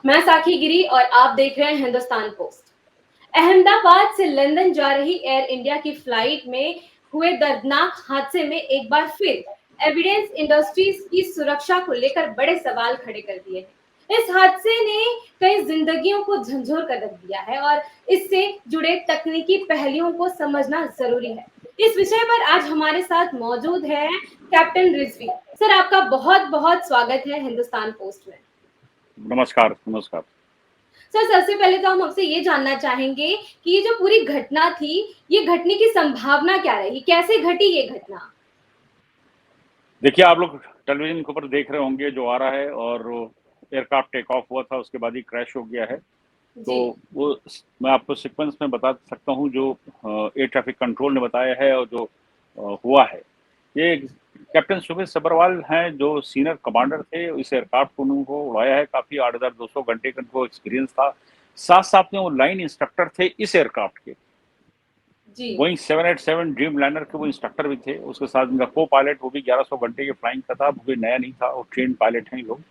मैं साखी गिरी और आप देख रहे हैं हिंदुस्तान पोस्ट। अहमदाबाद से लंदन जा रही एयर इंडिया की फ्लाइट में हुए दर्दनाक हादसे में एक बार फिर एविडेंस इंडस्ट्रीज की सुरक्षा को लेकर बड़े सवाल खड़े कर दिए हैं। इस हादसे ने कई जिंदगियों को झंझोर कर रख दिया है और इससे जुड़े तकनीकी पहलुओं को समझना जरूरी है। इस विषय पर आज हमारे साथ मौजूद है कैप्टन रिजवी सर। आपका बहुत बहुत स्वागत है हिंदुस्तान पोस्ट में। नमस्कार नमस्कार। सर, सबसे पहले तो हम आपसे ये जानना चाहेंगे कि ये जो पूरी घटना थी, ये घटने की संभावना क्या रही? कैसे घटी ये घटना? देखिए, आप लोग टेलीविजन के ऊपर देख रहे होंगे जो आ रहा है, और एयरक्राफ्ट टेक ऑफ हुआ था, उसके बाद ही क्रैश हो गया है। तो जी। वो मैं आपको सीक्वेंस में बता सकता हूँ जो एयर ट्रैफिक कंट्रोल ने बताया है और जो हुआ है। ये कैप्टन सुमित सब्रवाल हैं जो सीनियर कमांडर थे। इस एयरक्राफ्ट को उनको उड़ाया है, काफ़ी 8,200 घंटे का उनको एक्सपीरियंस था। साथ साथ में वो लाइन इंस्ट्रक्टर थे इस एयरक्राफ्ट के। जी। बोइंग 787 ड्रीम लाइनर के वो इंस्ट्रक्टर भी थे। उसके साथ उनका को पायलट, वो भी 1100 घंटे की फ्लाइंग का था, वो भी नया नहीं था, वो ट्रेन पायलट हैं लोग।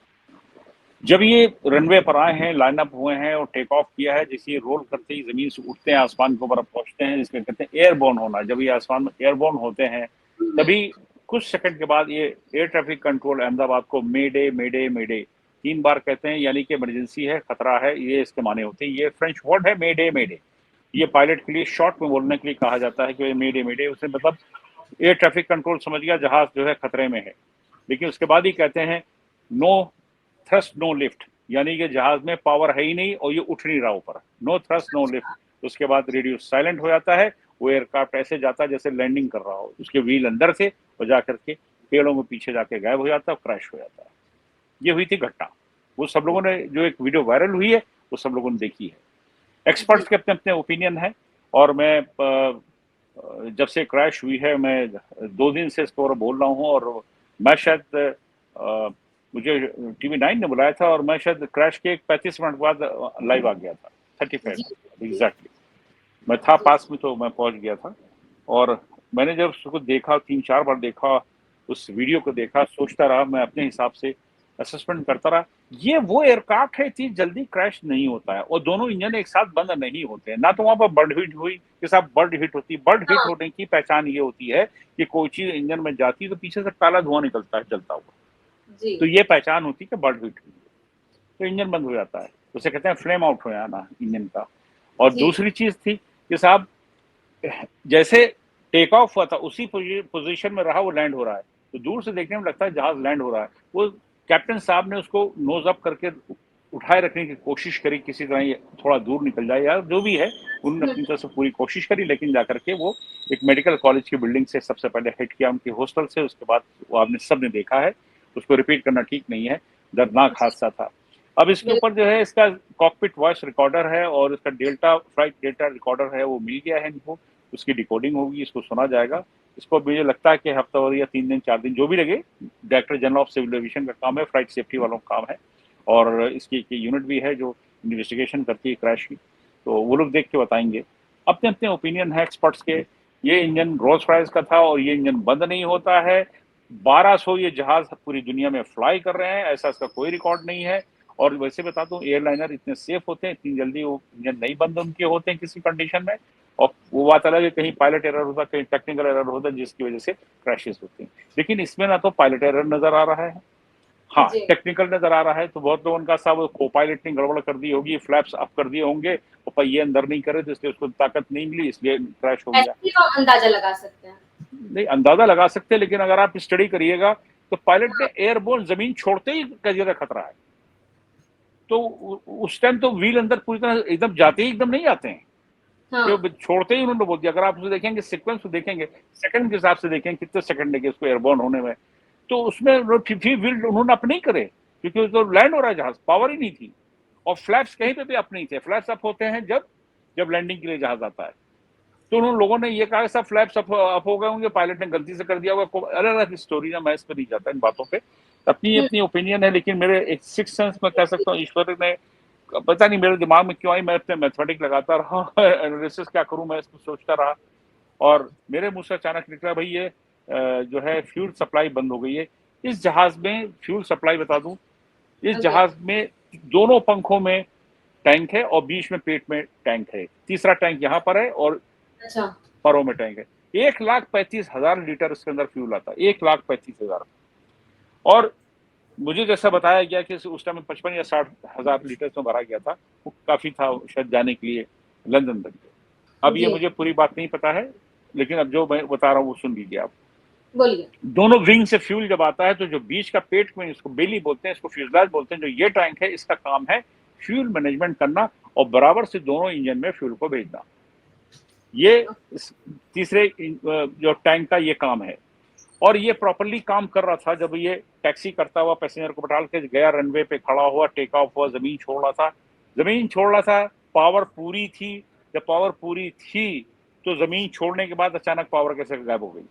जब ये रनवे पर आए हैं, लाइन अप हुए हैं और टेक ऑफ किया है, जैसे ये रोल करते ही जमीन से उठते हैं, आसमान के ऊपर पहुंचते हैं, जिसके कहते हैं एयरबोर्न होना। जब ये आसमान में एयरबोर्न होते हैं तभी कुछ सेकंड के बाद ये एयर ट्रैफिक कंट्रोल अहमदाबाद को मेडे मेडे मेडे 3 बार कहते हैं, यानी कि इमरजेंसी है, खतरा है, ये इसके माने होते हैं। ये फ्रेंच वर्ड है मेडे मेडे। ये पायलट के लिए शॉर्ट में बोलने के लिए कहा जाता है कि मेडे मेडे। उसे मतलब एयर ट्रैफिक कंट्रोल समझ गया जहाज जो है खतरे में है। लेकिन उसके बाद ही कहते हैं नो थ्रस्ट नो लिफ्ट, यानी कि जहाज में पावर है ही नहीं और ये उठ नहीं रहा ऊपर। No thrust no lift. उसके बाद रेडियो साइलेंट हो जाता है। वो एयरक्राफ्ट ऐसे जाता है जैसे लैंडिंग कर रहा हो, उसके व्हील अंदर से और जाकर के पेड़ों में पीछे जाके गायब हो जाता है, क्रैश हो जाता है। ये हुई थी घटना। वो सब लोगों ने, जो एक वीडियो वायरल हुई है, वो सब लोगों ने देखी है। जी। एक्सपर्ट्स के अपने अपने ओपिनियन है। और मैं जब से क्रैश हुई है, मैं 2 दिन से इसको और बोल रहा हूँ। और मैं शायद मुझे TV9 ने बुलाया था और मैं शायद क्रैश के 35 मिनट बाद लाइव आ गया था। 35 जी। एग्जैक्टली मैं था जी। पास में, तो मैं पहुंच गया था। और मैंने जब उसको देखा, 3-4 बार देखा, उस वीडियो को देखा, सोचता रहा, मैं अपने हिसाब से असेसमेंट करता रहा। ये वो एयरक्राफ्ट है, इतनी जल्दी क्रैश नहीं होता है, और दोनों इंजन एक साथ बंद नहीं होते हैं। ना तो वहां पर बर्ड हिट हुई, के साथ बर्ड हिट होती। बर्ड हिट हाँ। होने की पहचान ये होती है कि कोई चीज इंजन में जाती है तो पीछे से काला धुआं निकलता है जलता हुआ। जी। तो ये पहचान होती है कि बर्ड हिट हुई है, तो इंजन बंद हो जाता है। उसे कहते हैं फ्लेम आउट हो जाना इंजन का। और जी। दूसरी चीज थी कि साहब, जैसे टेक ऑफ हुआ था उसी पोजीशन में रहा, वो लैंड हो रहा है, तो दूर से देखने में लगता है जहाज लैंड हो रहा है। वो कैप्टन साहब ने उसको नोज अप करके उठाए रखने की कोशिश करी, किसी तरह ये थोड़ा दूर निकल जाए या जो भी है। उन्होंने अपनी तरफ से पूरी कोशिश करी, लेकिन जाकर के वो एक मेडिकल कॉलेज की बिल्डिंग से सबसे पहले हिट किया, उनके हॉस्टल से। उसके बाद वो आपने सब ने देखा है, उसको रिपीट करना ठीक नहीं है। दर्दनाक जी। हादसा था। अब इसके ऊपर जो है, इसका कॉकपिट वॉइस रिकॉर्डर है और इसका डेल्टा फ्लाइट डेटा रिकॉर्डर है, वो मिल गया है इनको। उसकी डिकोडिंग होगी, इसको सुना जाएगा। इसको मुझे लगता है कि हफ्ता भर या 3 दिन 4 दिन जो भी लगे। Director general of civil aviation का काम है, फ्लाइट सेफ्टी वालों का काम है। और इसकी एक यूनिट भी है जो इन्वेस्टिगेशन करती है क्रैश की, तो वो लोग देख के बताएंगे। अपने अपने ओपिनियन है एक्सपर्ट्स के। ये इंजन रोल्स रॉयस का था और ये इंजन बंद नहीं होता है। 1200 ये जहाज पूरी दुनिया में फ्लाई कर रहे हैं, ऐसा इसका कोई रिकॉर्ड नहीं है। और वैसे बता दूं, एयरलाइनर इतने सेफ होते हैं, इतनी जल्दी वो इंजन नहीं बंद उनके होते हैं किसी कंडीशन में। और वो बात अलग है, कहीं पायलट एरर होता है, कहीं टेक्निकल एरर होता है, जिसकी वजह से क्रैशेस होते हैं। लेकिन इसमें ना तो पायलट एरर नजर आ रहा है, हाँ जी। टेक्निकल नजर आ रहा है। तो बहुत लोगों का सब को पायलट ने गड़बड़ कर दी होगी, फ्लैप्स अप कर दिए होंगे और पहिए अंदर नहीं करे, तो इसलिए उसको ताकत नहीं मिली, इसलिए क्रैश हो गया। ऐसे ही हम अंदाजा लगा सकते हैं। नहीं, अंदाजा लगा सकते हैं, लेकिन अगर आप स्टडी करिएगा तो पायलट ने एयरबोर्न जमीन छोड़ते ही करियर खतरा है। तो उस टाइम तो व्हील अंदर पूरी तरह एकदम जाते ही एकदम नहीं आते हैं, हाँ। जो छोड़ते ही उन्होंने बोल दिया। अगर आप उसे देखेंगे, सीक्वेंस को देखेंगे, सेकंड के हिसाब से देखेंगे कितने सेकंड लगे उसको एयरबोर्न होने में, तो उसमें फिर व्हील उन्होंने अप नहीं करे, क्योंकि तो लैंड हो रहा है जहाज, पावर ही नहीं थी। और फ्लैप्स कहीं पे भी अप नहीं थे। फ्लैप्स अप होते हैं जब जब लैंडिंग के लिए जहाज आता है। तो उन लोगों ने ये कहा सब फ्लैप्स अप हो गए होंगे, पायलट ने गलती से कर दिया होगा, अलग अलग स्टोरी है, मैं इस पर नहीं जाता इन बातों पे। अपनी अपनी ओपिनियन है। लेकिन मेरे एक सिक्स सेंस में कह सकता हूँ, ईश्वर ने, पता नहीं मेरे दिमाग में क्यों आई, मैं अपने मैथमेटिक लगाता रहा, एनालिसिस क्या करूं, मैं इसको सोचता रहा। और मेरे मुंह से अचानक निकला, भाई ये जो है फ्यूल सप्लाई बंद हो गई है इस जहाज में। फ्यूल सप्लाई बता दूं, इस जी। जहाज में दोनों पंखों में टैंक है और बीच में पेट में टैंक है, तीसरा टैंक यहाँ पर है और अच्छा। परों में टैंक है। 1,35,000 लीटर इसके अंदर फ्यूल आता है, 1,35,000। और मुझे जैसा बताया गया कि उस टाइम में 55 या 60,000 लीटर में भरा गया था, वो काफी था शायद जाने के लिए लंदन तक। अब ये जी, मुझे पूरी बात नहीं पता है, लेकिन अब जो मैं बता रहा हूँ वो सुन लीजिए आप। बोलिए। दोनों विंग से फ्यूल जब आता है तो जो बीच का पेट में, इसको बेली बोलते हैं, इसको फ्यूजलाज बोलते हैं, जो ये टैंक है इसका काम है फ्यूल मैनेजमेंट करना और बराबर से दोनों इंजन में फ्यूल को भेजना। ये तीसरे जो टैंक का ये काम है। और ये प्रॉपरली काम कर रहा था जब ये टैक्सी करता हुआ पैसेंजर को बैठाल के गया, रनवे पे खड़ा हुआ, टेक ऑफ हुआ, जमीन छोड़ रहा था। जमीन छोड़ रहा था, पावर पूरी थी। जब पावर पूरी थी तो जमीन छोड़ने के बाद अचानक पावर कैसे गायब हो गई।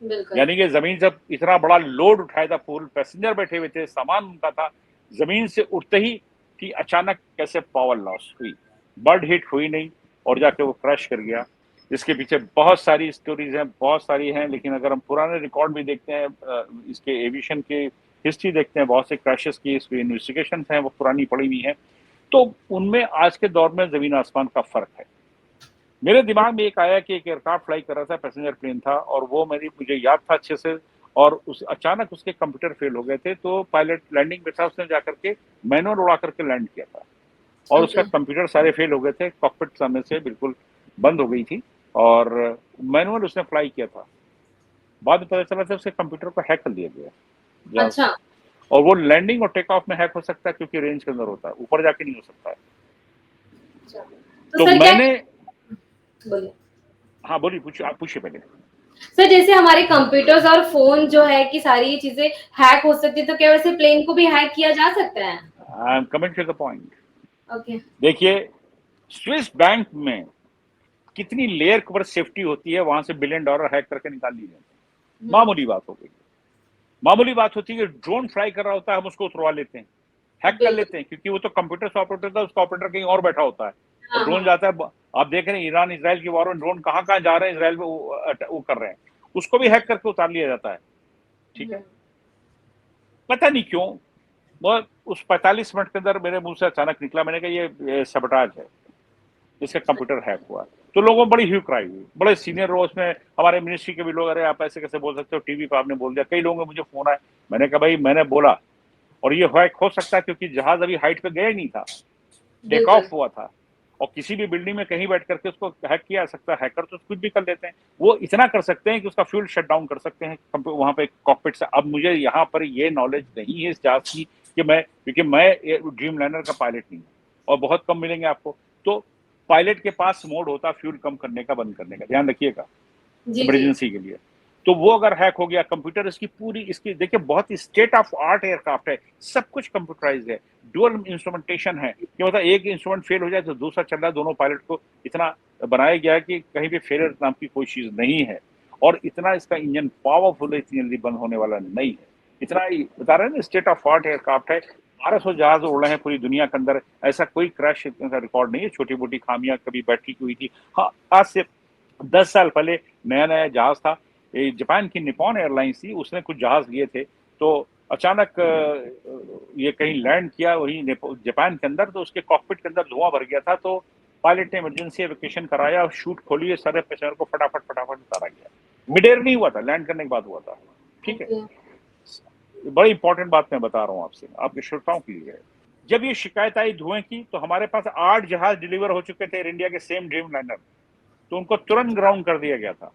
बिल्कुल। यानी कि जमीन जब इतना बड़ा लोड उठाया था, पूरे पैसेंजर बैठे हुए थे, सामान उनका था, जमीन से उठते ही कि अचानक कैसे पावर लॉस हुई। बर्ड हिट हुई नहीं और जाके वो क्रैश कर गया। इसके पीछे बहुत सारी स्टोरीज हैं, बहुत सारी हैं, लेकिन अगर हम पुराने रिकॉर्ड भी देखते हैं, इसके एविएशन के हिस्ट्री देखते हैं, बहुत से क्रैशेस की इसकी इन्वेस्टिगेशन हैं, वो पुरानी पड़ी हुई हैं, तो उनमें आज के दौर में जमीन आसमान का फर्क है। मेरे दिमाग में एक आया कि एक एयरक्राफ्ट फ्लाई कर रहा था, पैसेंजर प्लेन था, और वो मुझे याद था अच्छे से, और उस अचानक उसके कंप्यूटर फेल हो गए थे, तो पायलट लैंडिंग पे था, उसने जाकर के मैनुअल उड़ा करके लैंड किया था और उसका कंप्यूटर सारे फेल हो गए थे, कॉकपिट सामने से बिल्कुल बंद हो गई थी और मैनुअल उसने फ्लाई किया था। बाद में पता चला था उसके कंप्यूटर को हैक कर दिया गया। अच्छा। और वो लैंडिंग और टेक ऑफ में हैक हो सकता है क्योंकि रेंज के अंदर होता है, ऊपर जाके नहीं हो सकता है। अच्छा। तो सर क्या मैंने, बोलिए। हाँ बोलिए, पूछिए, आप पूछिए पहले। सर जैसे हमारे कंप्यूटर्स और फोन जो है कि सारी ये चीजें हैक हो सकती है, तो क्या वैसे प्लेन को भी हैक किया जा सकता है? I am coming to the point. Okay. देखिए, स्विस बैंक में कितनी लेयर पर सेफ्टी होती है, वहां से $1 बिलियन हैक करके निकाल ली जाती है। मामूली बात हो गई। मामूली बात होती है कि ड्रोन फ्लाई कर रहा होता है, हम उसको उतरवा लेते हैं, हैक कर लेते हैं, क्योंकि वो तो कंप्यूटर से ऑपरेटर था, उसका ऑपरेटर कहीं और बैठा होता है और हाँ, ड्रोन हाँ। जाता है। आप देख रहे हैं ईरान इसराइल की वॉर में ड्रोन कहाँ कहाँ जा रहे हैं, इसराइल में वो कर रहे हैं, उसको भी हैक करके उतार लिया जाता है। ठीक है, पता नहीं क्यों वो उस 45 मिनट के अंदर मेरे मुंह से अचानक निकला, मैंने कहा ये सबटाज है, इसका कंप्यूटर हैक हुआ। तो लोगों में बड़ी ह्यू क्राई हुई, बड़े सीनियर रो उसमें हमारे मिनिस्ट्री के भी लोग, अरे आप ऐसे कैसे बोल सकते हो, टीवी पे आपने बोल दिया। कई लोगों ने मुझे फोन आया, मैंने कहा भाई मैंने बोला, और ये हैक हो सकता है क्योंकि जहाज अभी हाइट पे गया ही नहीं था, टेक ऑफ हुआ था, और किसी भी बिल्डिंग में कहीं बैठ करके उसको हैक किया जा सकता है। हैकर तो कुछ भी कर लेते हैं, वो इतना कर सकते हैं कि उसका फ्यूल शट डाउन कर सकते हैं वहां पे कॉकपिट से। अब मुझे यहाँ पर ये नॉलेज नहीं है इस जहाज की कि क्योंकि मैं ड्रीम लाइनर का पायलट नहीं हूँ और बहुत कम मिलेंगे आपको, तो पायलट के पास मोड होता है फ्यूल कम करने का, बंद करने का, ध्यान रखिएगा जी, जी। इमरजेंसी के लिए। तो वो अगर हैक हो गया, कंप्यूटर इसकी पूरी, इसकी देखिए बहुत स्टेट ऑफ आर्ट एयरक्राफ्ट है, सब कुछ कंप्यूटराइज्ड है, डुअल इंस्ट्रूमेंटेशन है, कि मतलब एक इंस्ट्रूमेंट फेल हो जाए तो दूसरा चल रहा है। दोनों पायलट को इतना बनाया गया है कि कहीं भी फेलियर नाम की कोई चीज नहीं है, और इतना इसका इंजन पावरफुल है, इतनी जल्दी बंद होने वाला नहीं है। इतना ही बता रहे हैं ना, स्टेट ऑफ आर्ट एयरक्राफ्ट है। 1200 जहाज उड़े हैं पूरी दुनिया के अंदर, ऐसा कोई क्रैश का रिकॉर्ड नहीं है। छोटी मोटी खामियां कभी बैटरी की हुई थी, हाँ आज से 10 साल पहले नया नया जहाज था, जापान की निपॉन एयरलाइंस थी, उसने कुछ जहाज लिए थे, तो अचानक ये कहीं लैंड किया वही जापान के अंदर, तो उसके कॉकपिट के अंदर धुआं भर गया था, तो पायलट ने इमरजेंसी एवोक्यूएशन कराया और शूट खोली है, सारे पैसेंजर को फटाफट फटाफट उतारा गया। मिड एयर नहीं हुआ था, लैंड करने के बाद हुआ था। ठीक है, बड़ी इंपॉर्टेंट बात मैं बता रहा हूँ आपसे, आपके श्रोताओं के लिए। जब ये शिकायत आई धुएं की, तो हमारे पास 8 जहाज डिलीवर हो चुके थे एयर इंडिया के, सेम ड्रीम लाइनर, तो उनको तुरंत ग्राउंड कर दिया गया था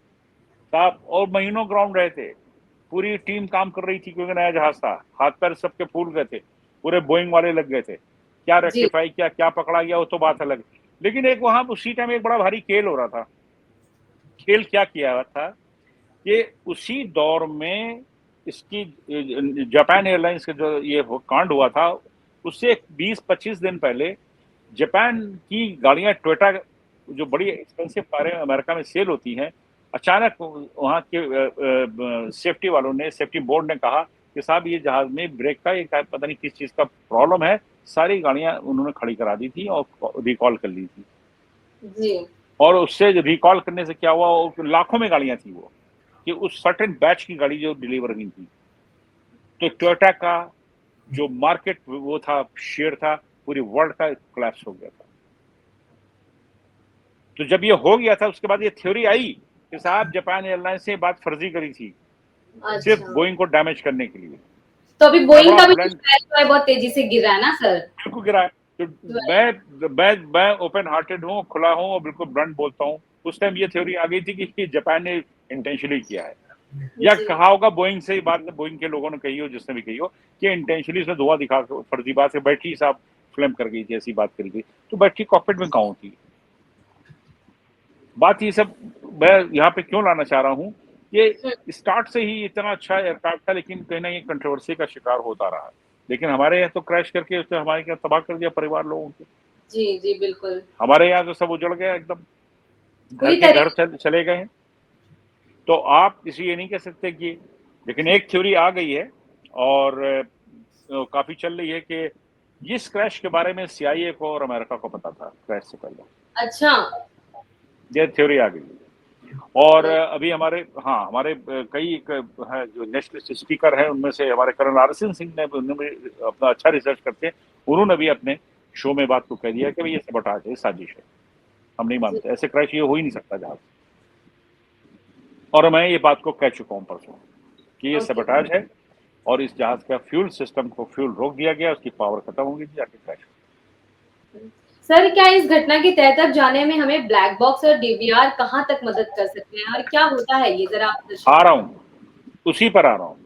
साहब, और महीनों ग्राउंड रहे थे। पूरी टीम काम कर रही थी क्योंकि नया जहाज था, हाथ पैर सबके फूल गए थे, पूरे बोइंग वाले लग गए थे। क्या रेक्टिफाई किया, क्या पकड़ा गया, वो तो बात अलग। लेकिन एक वहां उसी टाइम एक बड़ा भारी खेल हो रहा था। खेल क्या किया हुआ था कि उसी दौर में इसकी जापान एयरलाइंस का जो ये कांड हुआ था, उससे 20-25 दिन पहले जापान की गाड़ियां, टोयोटा जो बड़ी एक्सपेंसिव कारें अमेरिका में सेल होती हैं, अचानक वहाँ के सेफ्टी वालों ने, सेफ्टी बोर्ड ने कहा कि साहब ये जहाज में ब्रेक का एक पता नहीं किस चीज़ का प्रॉब्लम है, सारी गाड़ियां उन्होंने खड़ी करा दी थी और रिकॉल कर ली थी। जी। और उससे रिकॉल करने से क्या हुआ, लाखों में गाड़ियां थी वो, कि उस सर्टेन बैच की गाड़ी जो डिलीवर हुई थी, तो टोयोटा का, जो मार्केट वो था, शेयर था, पूरी वर्ल्ड का कोलैप्स हो गया था। तो जब ये हो गया था उसके बाद ये थ्योरी आई कि साहब जापान एयरलाइंस से बात फर्जी करी थी, सिर्फ अच्छा, बोइंग को डैमेज करने के लिए। तो अभी बड़ा बोइंग बड़ा का भी ब्लैंड शेयर जो है बहुत तेजी से गिर रहा है ना सर। बिल्कुल गिरा है। तो मैं ओपन हार्टेड हूँ, खुला हूँ और बिल्कुल ब्लंट बोलता हूँ। उस टाइम ये थ्योरी आ गई थी कि जापान ने इंटेंशनली किया है, या जी कहा होगा बोइंग से, बात बोइंग के लोगों ने कही हो, जिसने भी कही हो, कि इंटेंशनली उसने धुआं दिखा फर्जी बात से बैटरी साहब फ्लेम कर गई थी, ऐसी बात करी गई। तो बैटरी कॉकपिट में कहाँ होती? बात ये सब मैं यहाँ पे क्यों लाना चाह रहा हूँ, ये स्टार्ट से ही इतना अच्छा एयरक्राफ्ट था, लेकिन कहीं ना कहीं कंट्रोवर्सी का शिकार होता रहा। लेकिन हमारे यहाँ तो क्रैश करके उसने हमारे क्या तबाह कर दिया परिवार लोगों को। जी जी बिल्कुल। हमारे यहाँ तो सब उजड़ गया एकदम, घर पूरी के घर तरह चले गए हैं। तो आप इसे ये नहीं कह सकते कि, लेकिन एक थ्योरी आ गई है और काफी चल रही है कि इस क्रैश के बारे में CIA को और अमेरिका को पता था क्रैश से पहले। अच्छा। ये थ्योरी आ गई है। और अभी हमारे हमारे कई है जो नेशनलिस्ट स्पीकर हैं, उनमें से हमारे कर्नल RSN सिंह ने उन्होंने अपना अच्छा रिसर्च करते हैं, उन्होंने भी अपने शो में बात को कह दिया कि भाई ये सबटाज है, साजिश है, हम नहीं जी मानते, ऐसे क्रैश ये हो ही नहीं सकता जहाज। और मैं ये बात को कह चुका हूँ परसों कि ये ओके। सबटाज है और इस जहाज का फ्यूल सिस्टम को फ्यूल रोक दिया गया, उसकी पावर खत्म होगी, जाके क्रैश। सर क्या इस घटना की तह तक जाने में हमें ब्लैक बॉक्स और डीवीआर कहाँ तक मदद कर सकते हैं और क्या होता है ये, जरा आप आ दर्शकों रहा को। हूँ, उसी पर आ रहा हूँ।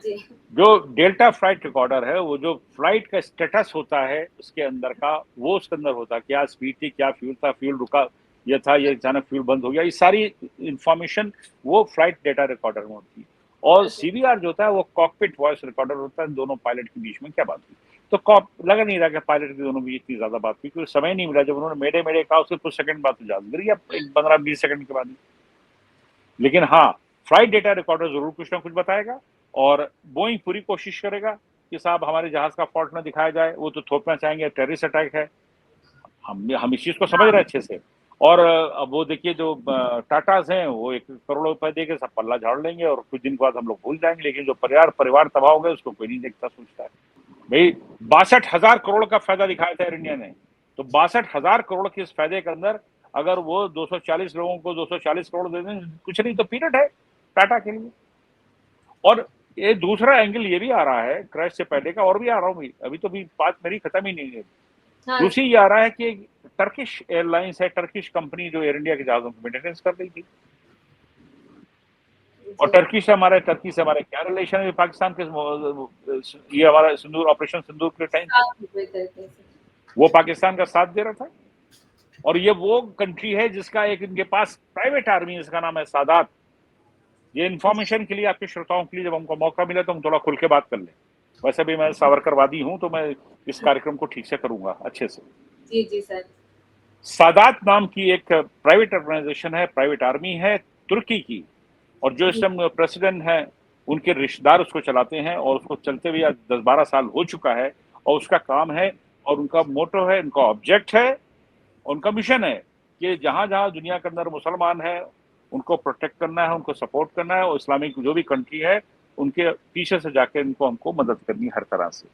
जी जो डेल्टा फ्लाइट रिकॉर्डर है, वो जो फ्लाइट का स्टेटस होता है उसके अंदर का, वो उसके अंदर होता है, क्या स्पीड थी, क्या फ्यूल था, फ्यूल रुका, ये था, ये अचानक फ्यूल बंद हो गया, ये सारी इंफॉर्मेशन वो फ्लाइट डेटा रिकॉर्डर में होती है। और ओके। CVR जो होता है वो कॉकपिट वॉइस रिकॉर्डर होता है, दोनों पायलट के बीच में क्या बात हुई। तो कॉप लगा नहीं रहा कि पायलट के दोनों बीच इतनी ज्यादा बात हुई, क्योंकि समय नहीं मिला। जब उन्होंने मेरे मेरे कहा उसके कुछ सेकंड बाद तो जहाज गिर गया, 15-20 सेकंड के बाद ही। लेकिन हाँ, फ्लाइट डेटा रिकॉर्डर जरूर कुछ ना कुछ बताएगा, और बोइंग पूरी कोशिश करेगा कि साहब हमारे जहाज का फॉल्ट ना दिखाया जाए। वो तो थोपना चाहेंगे टेररिस्ट अटैक है, हम इस चीज को समझ रहे हैं अच्छे से। और अब वो देखिए जो टाटास हैं, वो 1 करोड़ रुपए दे के सब पल्ला झाड़ लेंगे और कुछ दिन बाद हम लोग भूल जाएंगे। लेकिन जो परिवार तबाह हो गए उसको कोई नहीं देखता, सोचता है। भाई 62,000 करोड़ का फायदा दिखाया था एयर इंडिया ने, तो 62,000 करोड़ के इस फायदे के अंदर अगर वो 240 लोगों को 240 करोड़ दे दें, कुछ नहीं तो पीरियड है टाटा के लिए। और ये दूसरा एंगल ये भी आ रहा है क्रैश से पहले का, और भी आ रहा हूँ, अभी तो भी बात मेरी खत्म ही नहीं है। हाँ दूसरी ये आ रहा है कि टर्किश एयरलाइंस है, टर्किश कंपनी जो एयर इंडिया के जहाजों की मेंटेनेंस कर रही थी। और जी। टर्की से हमारे क्या रिलेशन है पाकिस्तान के, ये हमारा सिंदूर, ऑपरेशन सिंदूर के टाइम साफ सुथरे तरीके से। वो पाकिस्तान का साथ दे रहा था। और ये वो कंट्री है जिसका एक इनके पास प्राइवेट आर्मी है, जिसका नाम है सादात। ये इन्फॉर्मेशन के लिए आपके श्रोताओं के लिए, जब हमको मौका मिला तो हम थोड़ा खुल के बात कर लें। वैसे भी मैं सावरकरवादी हूं, तो मैं इस कार्यक्रम को ठीक से करूंगा अच्छे से। जी जी सर। सादात नाम की एक प्राइवेट ऑर्गेनाइजेशन है, प्राइवेट आर्मी है तुर्की की, और जो इस जी टाइम प्रेसिडेंट है उनके रिश्तेदार उसको चलाते हैं, और उसको चलते हुए आज 10-12 साल हो चुका है। और उसका काम है, और उनका मोटो है, उनका ऑब्जेक्ट है, उनका मिशन है कि जहां जहां दुनिया के अंदर मुसलमान है उनको प्रोटेक्ट करना है, उनको सपोर्ट करना है, और इस्लामिक जो भी कंट्री है उनके पीछे से जाके इनको हमको मदद करनी हर तरह से।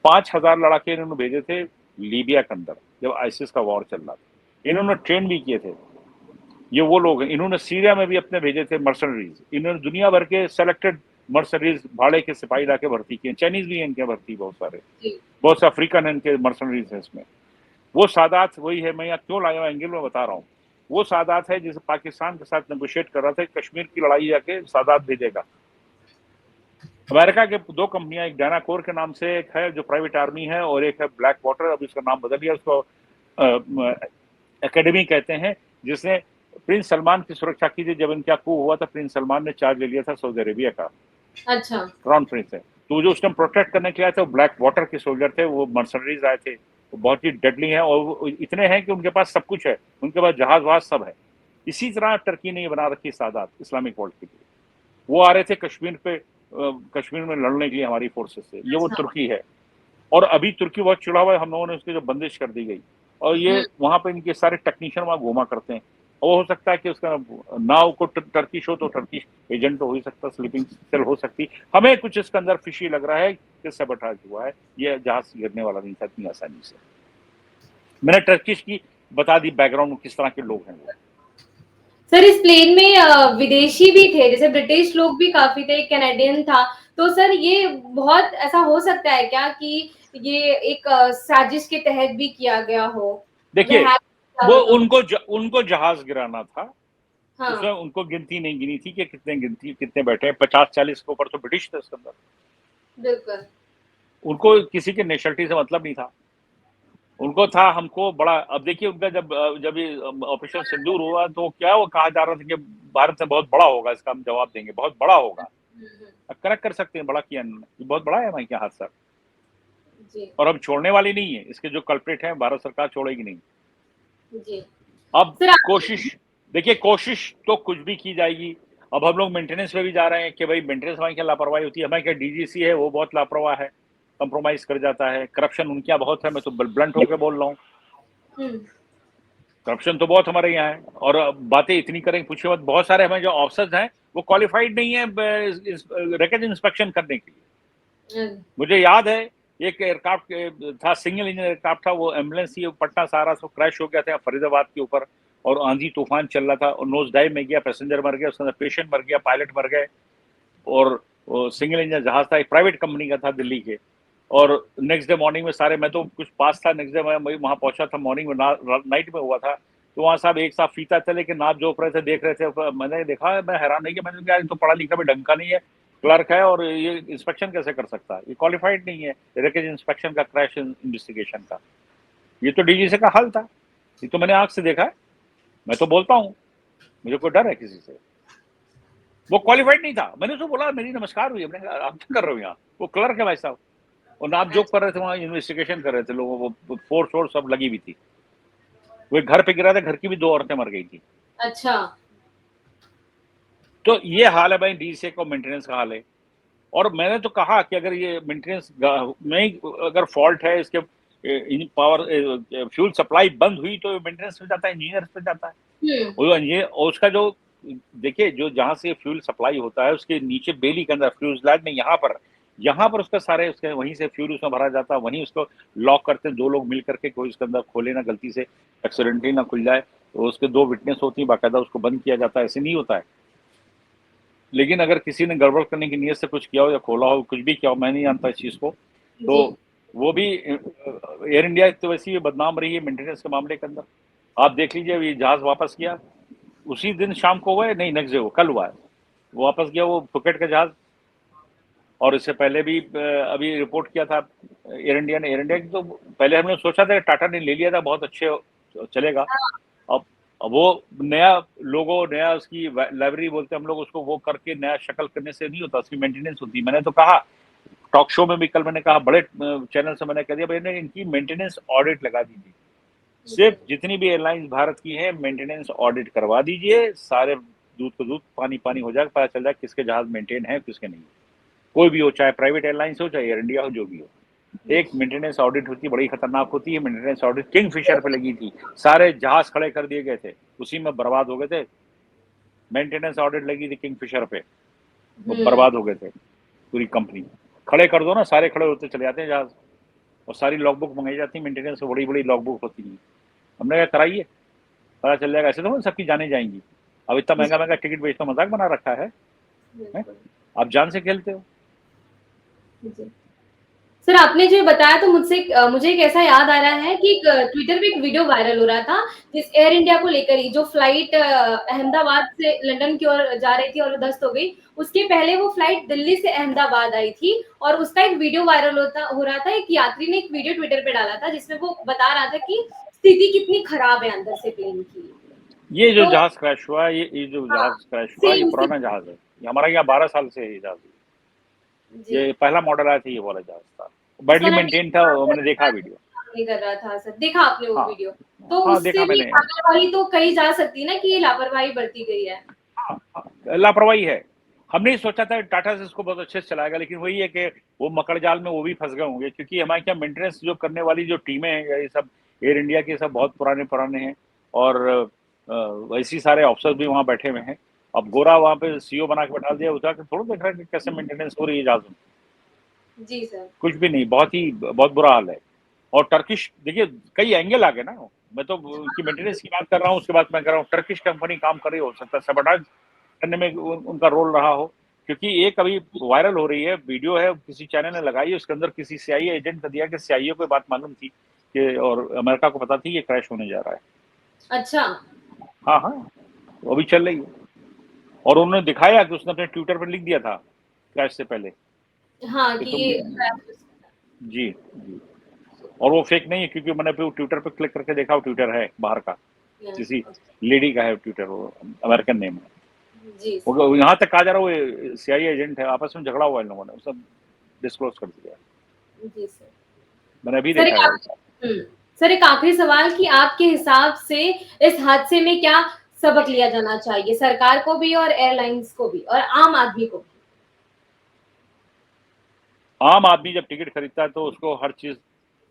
5,000 लड़ाके इन्होंने भेजे थे लीबिया के अंदर जब आईसिस का वॉर चल रहा था। इन्होंने ट्रेन भी किए थे। ये वो लोग हैं, इन्होंने सीरिया में भी अपने भेजे थे मर्सनरीज। इन्होंने दुनिया भर के सेलेक्टेड मर्सनरीज भाड़े के सिपाही लाके भर्ती किए। चाइनीज भी हैं इनके भर्ती, बहुत सारे, जी। बहुत से अफ्रीकन है इनके मर्सनरीज है इसमें। वो सादात वही है, मैं यहाँ क्यों लाया एंगल में बता रहा हूँ। वो सादात है जिसे पाकिस्तान के साथ नेगोशिएट कर रहा था, कश्मीर की लड़ाई जाके सादात भेजेगा। अमेरिका के 2 कंपनियां, एक डायनाकोर के नाम से एक है जो प्राइवेट आर्मी है, और एक है ब्लैक वाटर, अभी उसका नाम बदल गया, उसको एकेडमी कहते हैं, जिसने प्रिंस सलमान की सुरक्षा की थी। जब इनका coup हुआ था, प्रिंस सलमान ने चार्ज ले लिया था सऊदी अरेबिया का, अच्छा। क्राउन प्रिंस है। तो जो उसने प्रोटेक्ट करने के लिए आए थे वो ब्लैक वाटर के सोल्जर थे, वो मर्सनरीज आए थे। वो बहुत ही डेडली हैं, और वो इतने हैं कि उनके पास सब कुछ है, उनके पास जहाज वहाज सब है। इसी तरह टर्की ने बना रखी सादात इस्लामिक वर्ल्ड के लिए। वो आ रहे थे कश्मीर पे, कश्मीर में लड़ने के लिए हमारी फोर्सेस से। ये वो अच्छा। तुर्की है, और अभी तुर्की बहुत चिड़ा हुआ है, हम लोगों ने उसकी जो बंदिश कर दी गई। और ये वहां पे इनके सारे टेक्नीशियन वहां घूमा करते हैं। और हो सकता है कि उसका नाव को टर्किश हो तो टर्किश एजेंट हो ही सकता, स्लीपिंग सेल हो सकती। हमें कुछ इसके अंदर फिशी लग रहा है किस सबोटाज हुआ है, ये जहाज गिरने वाला नहीं था इतनी आसानी से। मैंने टर्किश की बता दी बैकग्राउंड, किस तरह के लोग हैं वो। सर इस प्लेन में विदेशी भी थे, जैसे ब्रिटिश लोग भी काफी थे, कैनेडियन था। तो सर ये बहुत ऐसा हो सकता है क्या कि ये एक साजिश के तहत भी किया गया हो? देखिए, हैक किया वो हो तो? उनको जहाज गिराना था, उसमें हाँ, उनको गिनती नहीं गिनी थी कि कितने बैठे हैं। 50-40 के ऊपर तो ब्रिटिश थे उसके अंदर। बिल्कुल। उनको किसी के नेशनलिटी से मतलब नहीं था। उनको था हमको बड़ा। अब देखिए उनका जब ये ऑपरेशन सिंदूर हुआ तो क्या वो कहा जा रहा था कि भारत से बहुत बड़ा होगा, इसका हम जवाब देंगे, बहुत बड़ा होगा। हुँ, हुँ। अब करेक्ट कर सकते हैं, बड़ा किया इन्होंने, ये बहुत बड़ा है भाई क्या हादसा। जी, और अब छोड़ने वाली नहीं है, इसके जो कल्प्रिट हैं भारत सरकार छोड़ेगी नहीं। जी। अब सर आप कोशिश, देखिए कोशिश तो कुछ भी की जाएगी। अब हम लोग मेंटेनेंस पे भी जा रहे हैं कि भाई मेंटेनेंस हमारी क्या लापरवाही होती है। हमारे क्या डीजीसी है वो बहुत लापरवाह है, कंप्रोमाइज कर जाता है। करप्शन उनके यहाँ बहुत है, मैं तो ब्लंट होकर बोल रहा हूँ। हुँ, करप्शन तो बहुत हमारे यहाँ है, और बातें इतनी करेंगे पूछिए मत। बहुत सारे हमारे जो ऑफिसर्स हैं वो क्वालिफाइड नहीं है रैकेज इंस्पेक्शन करने के लिए। मुझे याद है एक एयरक्राफ्ट था, सिंगल इंजन एयरक्राफ्ट था, वो एम्बुलेंस थी, पटना सहारा से क्रैश हो गया था फरीदाबाद के ऊपर, और आंधी तूफान चल रहा था और नोज डाइव में गया, पैसेंजर मर गया, उसके अंदर पेशेंट मर गया, पायलट मर गए। और वो सिंगल इंजन जहाज था, एक प्राइवेट कंपनी का था दिल्ली के। और नेक्स्ट डे मॉर्निंग में सारे, मैं तो कुछ पास था, नेक्स्ट डे मैं वहाँ पहुंचा था, मॉर्निंग में नाइट में हुआ था। तो वहाँ साहब एक साथ फीता थे लेकिन नाप जोप रहे थे, देख रहे थे। मैंने देखा, मैं हैरान नहीं किया, मैंने कहा तो पढ़ा लिखा भी ढंग का नहीं है, क्लर्क है और ये इंस्पेक्शन कैसे कर सकता है, ये क्वालिफाइड नहीं है रैकेज इंस्पेक्शन का, क्रैश इन्वेस्टिगेशन का। ये तो डीजीसी का हाल था, ये तो मैंने आंख से देखा है, मैं तो बोलता हूँ, मुझे कोई डर है किसी से। वो क्वालिफाइड नहीं था। मैंने उसको बोला, मेरी नमस्कार हुई, मैंने कहा आप क्या कर रहे हो यहाँ, वो क्लर्क है भाई साहब। और नाप जोक कर रहे थे, वहाँ इन्वेस्टिगेशन कर रहे थे लोगों को, फोर्स वोर्स सब लगी हुई थी। वो एक घर पे गिरा था, घर की भी 2 औरतें मर गई थी। अच्छा। तो ये हाल है भाई, डीसी को मेंटेनेंस का हाल है। और मैंने तो कहा कि अगर ये मेंटेनेंस में अगर फॉल्ट है, इसके पावर फ्यूल सप्लाई बंद हुई तो मेंटेनेंस पे जाता है, इंजीनियर पे जाता है। हुँ, और इंजीनियर, और उसका जो, देखिए जो जहाँ से फ्यूल सप्लाई होता है उसके नीचे बेली के अंदर, फ्यूजलाज में, यहाँ पर उसका सारे उसके वहीं से फ्यूल उसमें भरा जाता है, वहीं उसको लॉक करते हैं 2 लोग मिल करके, कोई उसके अंदर खोले ना गलती से, एक्सीडेंटली ना खुल जाए। तो उसके 2 विटनेस होती है, बाकायदा उसको बंद किया जाता है, ऐसे नहीं होता है। लेकिन अगर किसी ने गड़बड़ करने की नीयत से कुछ किया हो या खोला हो, कुछ भी किया हो, मैं नहीं जानता इस चीज़ को, जी। तो वो भी एयर इंडिया तो वैसे ही बदनाम रही है मेंटेनेंस के मामले के अंदर। आप देख लीजिए, ये जहाज वापस किया उसी दिन शाम को हुआ है, नहीं नेक्स्ट डे हो, कल हुआ है, वो वापस गया, वो फुकेट का जहाज। और इससे पहले भी अभी रिपोर्ट किया था एयर इंडिया की, तो पहले हमने सोचा था कि टाटा ने ले लिया था, बहुत अच्छे चलेगा। अब वो नया लोगो, नया उसकी लाइब्रेरी बोलते हैं हम लोग उसको, वो करके नया शक्ल करने से नहीं होता, उसकी मेंटेनेंस होती है। मैंने तो कहा टॉक शो में भी कल, मैंने कहा बड़े चैनल से मैंने कह दिया भाई इनकी मेंटेनेंस ऑडिट लगा दीजिए, सिर्फ जितनी भी एयरलाइंस भारत की हैं मेंटेनेंस ऑडिट करवा दीजिए, सारे दूध को दूध पानी पानी हो जाएगा, पता चल जाए किसके जहाज मेंटेन है किसके नहीं। कोई भी हो, चाहे प्राइवेट एयरलाइंस हो, चाहे एयर इंडिया हो, जो भी हो, एक मेंटेनेंस ऑडिट होती है, बड़ी खतरनाक होती है। मेंटेनेंस ऑडिट किंग फिशर पे लगी थी, सारे जहाज खड़े कर दिए गए थे, उसी में बर्बाद हो गए थे। मेंटेनेंस ऑडिट लगी थी किंग फिशर पे, वो हुँ, बर्बाद हो गए थे, पूरी कंपनी। खड़े कर दो ना, सारे खड़े होते चले जाते हैं जहाज, और सारी लॉग बुक मंगाई जाती है, मेंटेनेंस बड़ी बड़ी लॉग बुक होती है। हमने क्या कराइए, पता चल जाएगा, ऐसे तो सबकी जाने जाएंगी। अब इतना महंगा महंगा टिकट बेचना मजाक बना रखा है? बिल्कुल। आप जान से खेलते हो। जी। सर आपने जो बताया तो मुझे एक ऐसा याद आ रहा है कि ट्विटर पे एक वीडियो वायरल हो रहा था, जिस एयर इंडिया को लेकर ही, जो फ्लाइट अहमदाबाद से लंदन की ओर जा रही थी और वो ध्वस्त हो गई। उसके पहले वो फ्लाइट दिल्ली से अहमदाबाद आई थी और उसका एक वीडियो वायरल हो रहा था। एक यात्री ने एक वीडियो ट्विटर पे डाला था जिसमें वो बता रहा था कि स्थिति कितनी खराब है अंदर से प्लेन की। ये जो तो जहाज क्रैश हुआ, ये जो हाँ, जहाज क्रैश हुआ, ये सेम उसी पुराना जहाज है, ये हमारे यहाँ 12 साल से है ये जहाज। जी। ये पहला मॉडल आया था, ये वाला जहाज था, उसका बैडली ना मेंटेन था, मैंने देखा वीडियो। नहीं कर रहा था सर, देखा आपने वो हाँ वीडियो? तो हाँ, उससे देखा भी मैंने। लापरवाही तो कही जा सकती है ना कि ये लापरवाही बरती गई है। हाँ, हाँ, लापरवाही है। हमने सोचा था टाटा से इसको बहुत अच्छे से चलाएगा, लेकिन वही है कि वो मकड़ जाल में वो भी फंस गए होंगे, क्योंकि हमारे क्या मेंटेनेंस जो करने वाली जो टीमें हैं, ये सब एयर इंडिया के सब बहुत पुराने पुराने हैं, और वैसे ही सारे ऑफिसर्स भी वहाँ बैठे हुए हैं। अब गोरा वहाँ पे सीईओ बना के बैठा दिया, उठा के थोड़ा देख रहा है कि कैसे मेंटेनेंस हो रही है जहाज में। जी सर। कुछ भी नहीं, बहुत बुरा हाल है। और टर्किश देखिए कई एंगल आ गए ना, मैं तो उनकी मेंटेनेंस की बात कर रहा हूँ, उसके बाद मैं कह रहा हूँ टर्किश कंपनी काम कर रही हो सकता है सबटाज करने में उनका रोल रहा हो, क्योंकि एक अभी वायरल हो रही है वीडियो है, किसी चैनल ने लगाई है, उसके अंदर किसी सीआईए एजेंट का दिया कि सीआईए को बात मालूम थी कि और अमेरिका को पता थी कि क्रैश होने जा रहा है। अच्छा। हाँ हाँ, वो अभी चल रही है और उन्होंने दिखाया कि उसने अपने ट्विटर पर लिख दिया था क्रैश से पहले हाँ कि कि तुम ये जी जी, और वो फेक नहीं है क्योंकि मैंने फिर ट्विटर पे क्लिक करके देखा, वो ट्विटर है बाहर का, किसी लेडी का है ट्विटर, वो अमेरिकन नेम है। जी सर। वो यहाँ तक कहा जा रहा है वो सीआईए एजेंट है, आपस में झगड़ा हुआ इन लोगों ने, वो सब डिस्क्लोज कर दिया। जी सर। मैंने अभी सर देखा एक है वो। हुँ। सर एक आखिरी सवाल कि आपके हिसाब से इस हादसे में क्या सबक लिया जाना चाहिए सरकार को भी और एयरलाइंस को भी और आम आदमी को भी? आम आदमी जब टिकट खरीदता है तो उसको हर चीज़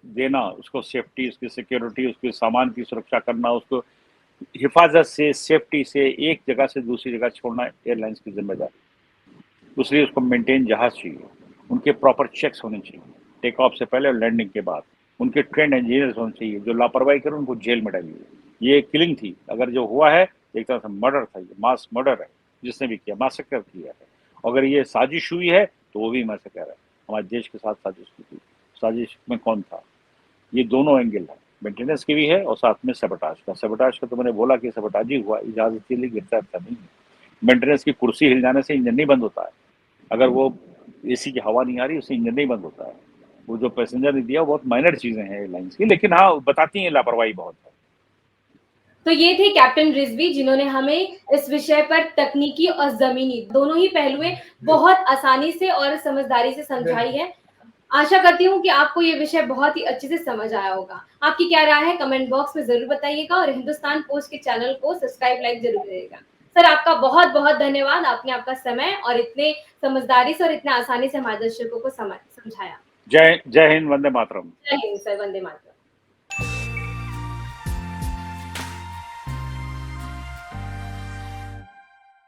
देना, उसको सेफ्टी, उसकी सिक्योरिटी, उसके सामान की सुरक्षा करना, उसको हिफाज़त से, सेफ्टी से एक जगह से दूसरी जगह छोड़ना एयरलाइंस की ज़िम्मेदारी। दूसरी उसको मेंटेन जहाज़ चाहिए, उनके प्रॉपर चेक्स होने चाहिए, टेक ऑफ से पहले और लैंडिंग के बाद। उनके ट्रेन्ड इंजीनियर्स होने चाहिए, जो लापरवाही करे उनको जेल में डालिए। ये किलिंग थी, अगर जो हुआ है एक तरह से मर्डर था, ये मास मर्डर है, जिसने भी किया, मैसेकर किया है। अगर ये साजिश हुई है तो वो भी मैसेकर है, हमारे देश के साथ साजिश की थी। साजिश में कौन था? ये दोनों एंगल है, मेंटेनेंस की भी है और साथ में सबटाज का। सबटाज का तो मैंने बोला कि सबटाज ही हुआ, जहाज इसीलिए गिरता नहीं है। मेंटेनेंस की कुर्सी हिल जाने से इंजन नहीं बंद होता है, अगर वो एसी की हवा नहीं आ रही उससे इंजन नहीं बंद होता है। वो जो पैसेंजर ने दिया वो बहुत माइनर चीजें हैं एयरलाइंस की, लेकिन हाँ बताती हैं लापरवाही बहुत है। तो ये थे कैप्टन रिजवी जिन्होंने हमें इस विषय पर तकनीकी और ज़मीनी दोनों ही पहलुएँ बहुत आसानी से और समझदारी से समझाई है। आशा करती हूँ कि आपको ये विषय बहुत ही अच्छे से समझ आया होगा। आपकी क्या राय है कमेंट बॉक्स में ज़रूर बताइएगा और हिंदुस्तान पोस्ट के चैनल को सब्सक्राइब, लाइक ज़रूर करिएगा। सर आपका बहुत-बहुत धन्यवाद। आपने आपका समय और इतने समझदारी से और इतने आसानी से हमारे दर्शकों को समझाया। जय जय हिंद, वंदे मातरम। जय हिंद सर, वंदे मातरम।